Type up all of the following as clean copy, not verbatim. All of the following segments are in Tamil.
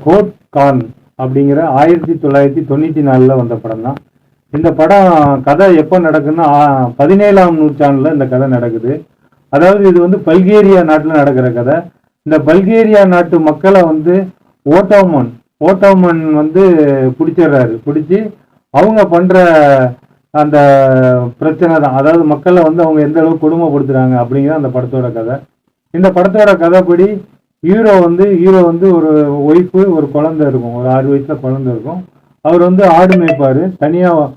கோட் கார்ன் அப்படிங்கிற 1994 வந்த படம் தான். இந்த படம் கதை எப்போ நடக்குதுன்னா 17ஆம் நூற்றாண்டில் இந்த கதை நடக்குது. அதாவது இது வந்து பல்கேரியா நாட்டில் நடக்கிற கதை. இந்த பல்கேரியா நாட்டு மக்களை வந்து ஓட்டோமன் வந்து பிடிச்சிடுறாரு. பிடிச்சி அவங்க பண்ணுற அந்த பிரச்சனை தான், அதாவது மக்களை வந்து அவங்க எந்த அளவுக்கு கொடுமைப்படுத்துகிறாங்க அப்படிங்கிற அந்த படத்தோட கதை. இந்த படத்தோட கதைப்படி ஹீரோ வந்து ஒரு ஒய்ஃபு, ஒரு குழந்தை இருக்கும், ஒரு 6 வயசுல குழந்தை இருக்கும். அவர் வந்து ஆடு மேய்ப்பார். தனியாக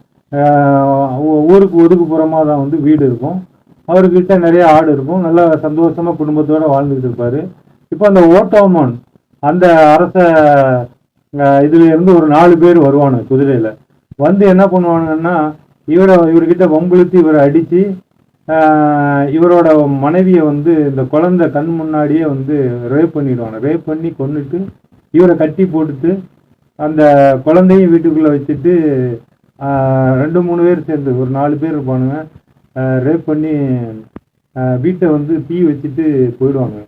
ஊருக்கு ஒதுக்குப்புறமாக தான் வந்து வீடு இருக்கும். அவர்கிட்ட நிறைய ஆடு இருக்கும். நல்லா சந்தோஷமாக குடும்பத்தோடு வாழ்ந்துக்கிட்டு இருப்பார். இப்போ அந்த ஓட்டோமன் அந்த அரச இதுல இருந்து ஒரு 4 பேர் வருவானு குதிரையில் வந்து என்ன பண்ணுவானுங்கன்னா, இவர்கிட்ட வம்பிழுத்து இவரை அடித்து இவரோட மனைவியை வந்து இந்த குழந்தை கண் முன்னாடியே வந்து ரேப் பண்ணிடுவாங்க. ரேப் பண்ணி கொன்னுட்டு இவரை கட்டி போட்டுட்டு அந்த குழந்தையும் வீட்டுக்குள்ளே வச்சுட்டு 2-3 பேர் சேர்ந்து ஒரு 4 பேர் இருப்பானுங்க. ரேப் பண்ணி வீட்டை வந்து தீ வச்சுட்டு போயிடுவாங்க.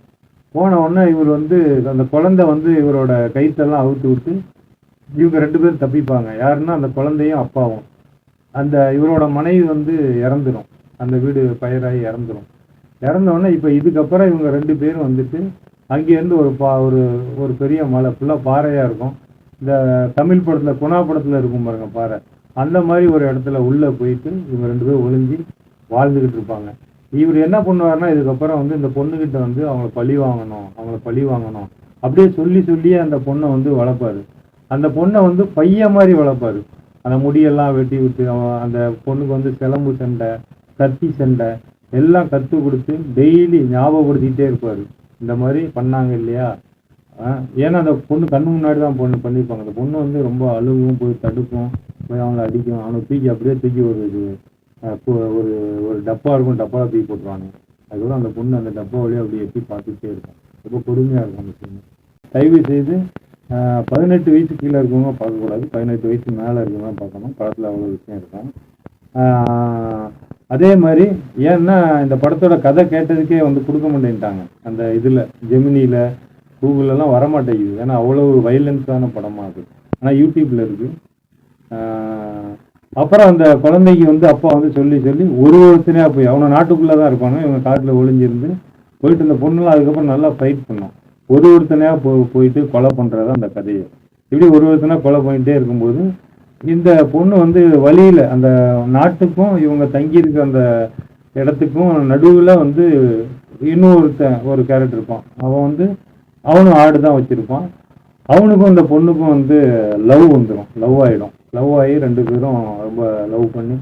போன உடனே இவர் வந்து அந்த குழந்தை வந்து இவரோட கைத்தெல்லாம் அவுத்து விட்டு இவங்க 2 பேரும் தப்பிப்பாங்க. யாருன்னா அந்த குழந்தையும் அப்பாவும். அந்த இவரோட மனைவி வந்து இறந்துடும். அந்த வீடு பயிராகி இறந்துடும். இறந்தோடனே இப்போ இதுக்கப்புறம் இவங்க 2 பேரும் வந்துட்டு அங்கேருந்து ஒரு பெரிய மலை ஃபுல்லாக பாறையாக இருக்கும். இந்த தமிழ் படத்தில் குணா படத்தில் இருக்கும் பாருங்க பாறை, அந்த மாதிரி ஒரு இடத்துல உள்ளே போயிட்டு இவங்க 2 பேரும் ஒளிஞ்சி வாழ்ந்துக்கிட்டு இருப்பாங்க. இவர் என்ன பண்ணுவார்னா, இதுக்கப்புறம் வந்து இந்த பொண்ணுக்கிட்ட வந்து அவங்கள பழி வாங்கணும் அப்படியே சொல்லியே அந்த பொண்ணை வந்து வளர்ப்பார். அந்த பொண்ணை வந்து பையன் மாதிரி வளர்ப்பார். அந்த முடியெல்லாம் வெட்டி விட்டு அந்த பொண்ணுக்கு வந்து சிலம்பு சண்டை, கத்தி சண்டை எல்லாம் கற்றுக் கொடுத்து டெய்லி ஞாபகப்படுத்திக்கிட்டே இருப்பார். இந்த மாதிரி பண்ணாங்க இல்லையா. ஏன்னா அந்த பொண்ணு கண்ணு முன்னாடி தான் பண்ணியிருப்பாங்க. அந்த பொண்ணு வந்து ரொம்ப அழுகும், போய் தடுக்கும், போய் அவங்கள அடிக்கும். அவனை அப்படியே தூக்கி ஒரு டப்பா இருக்கும், டப்பாவை தூக்கி போட்டுருவாங்க. அதுக்கப்புறம் அந்த பொண்ணு அந்த டப்பா வழியாக அப்படி எட்டி பார்த்துட்டே இருக்கும். ரொம்ப கொடுமையாக இருக்கும் அந்த பொண்ணு. தயவு செய்து 18 வயசு கீழே இருக்கவங்க பார்க்கக்கூடாது, 18 வயசு மேலே இருக்கவங்க பார்க்கணும். படத்தில் அவ்வளோ விஷயம் இருக்கும். அதே மாதிரி ஏன்னா இந்த படத்தோட கதை கேட்டதுக்கே வந்து கொடுக்க மாட்டேன்ட்டாங்க. அந்த இதில் ஜெமினியில் கூகுளெல்லாம் வரமாட்டேங்குது. ஏன்னா அவ்வளோ வைலன்ஸான படமாக இருக்குது. ஆனால் யூடியூப்பில் இருக்குது. அப்புறம் அந்த குழந்தைக்கு வந்து அப்பா வந்து சொல்லி ஒரு வருஷனையாக போய் அவனை நாட்டுக்குள்ளே தான் இருப்பாங்க. இவங்க காட்டில் ஒளிஞ்சிருந்து போயிட்டு இந்த பொண்ணுலாம் அதுக்கப்புறம் நல்லா ஃபைட் பண்ணோம். ஒருத்தனையாக போயிட்டு கொலை பண்ணுறது அந்த கதையை. இப்படி ஒருத்தனாக கொலை பண்ணிகிட்டே இருக்கும்போது இந்த பொண்ணு வந்து வழியில் அந்த நாட்டுக்கும் இவங்க தங்கியிருக்க அந்த இடத்துக்கும் நடுவில் வந்து ஒரு கேரக்டர் இருப்பான். அவன் வந்து அவனும் ஆடு தான் வச்சுருப்பான். அவனுக்கும் இந்த பொண்ணுக்கும் வந்து லவ் ஆகி 2 பேரும் ரொம்ப லவ் பண்ணி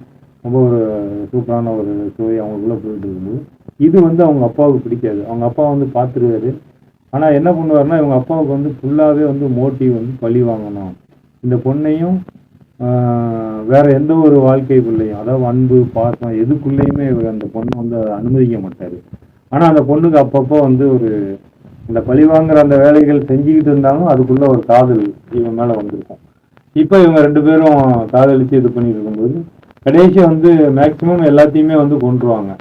ரொம்ப ஒரு சூப்பரான ஒரு ஸ்டோரி அவங்களுக்குள்ளே போயிட்டு இருக்கும்போது இது வந்து அவங்க அப்பாவுக்கு பிடிக்காது. அவங்க அப்பா வந்து பார்த்துருவாரு. ஆனால் என்ன பண்ணுவார்னா, இவங்க அப்பாவுக்கு வந்து ஃபுல்லாகவே வந்து மோட்டிவ் வந்து பழி வாங்கணும். இந்த பொண்ணையும் வேற எந்த ஒரு வாழ்க்கைக்குள்ளேயும், அதாவது அன்பு பாசம் எதுக்குள்ளேயுமே இவர் அந்த பொண்ணை வந்து அனுமதிக்க மாட்டார். ஆனால் அந்த பொண்ணுக்கு அப்பப்போ வந்து இந்த பழி வாங்குற அந்த வேலைகள் செஞ்சுக்கிட்டு இருந்தாலும் அதுக்குள்ள ஒரு காதல் இவன் மேலே வந்திருக்கும். இப்போ இவங்க 2 பேரும் காதலித்து இது பண்ணிட்டு இருக்கும்போது கடைசி வந்து மேக்சிமம் எல்லாத்தையுமே வந்து கொன்றுவாங்க.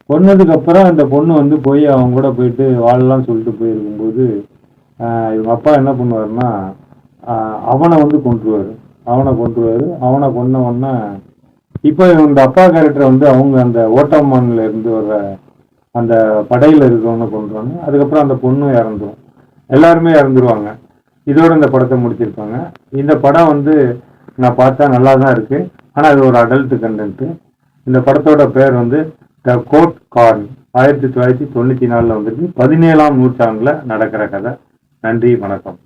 கொன்னதுக்கப்புறம் அந்த பொண்ணு வந்து போய் அவங்க கூட போயிட்டு வாழலாம் சொல்லிட்டு போயிருக்கும்போது இவங்க அப்பா என்ன பண்ணுவாருன்னா, அவனை வந்து கொன்றுவார். அவனை கொன்ன உடனே இப்போ இந்த அப்பா கேரக்டர் வந்து அவங்க அந்த ஓட்டோமான்ல இருந்து வர்ற அந்த படையில் இருக்கிறவங்க கொன்றுவாங்க. அதுக்கப்புறம் அந்த பொண்ணும் இறந்துடும். எல்லாருமே இறந்துருவாங்க. இதோட இந்த படத்தை முடிச்சிருப்பாங்க. இந்த படம் வந்து நான் பார்த்தா நல்லா தான் இருக்கு. ஆனால் அது ஒரு அடல்ட் கண்டென்ட்டு. இந்த படத்தோட பேர் வந்து த கோட் கார்ன். 1994 வந்துருக்கு. 17ஆம் நூற்றாண்டில் நடக்கிற கதை. நன்றி, வணக்கம்.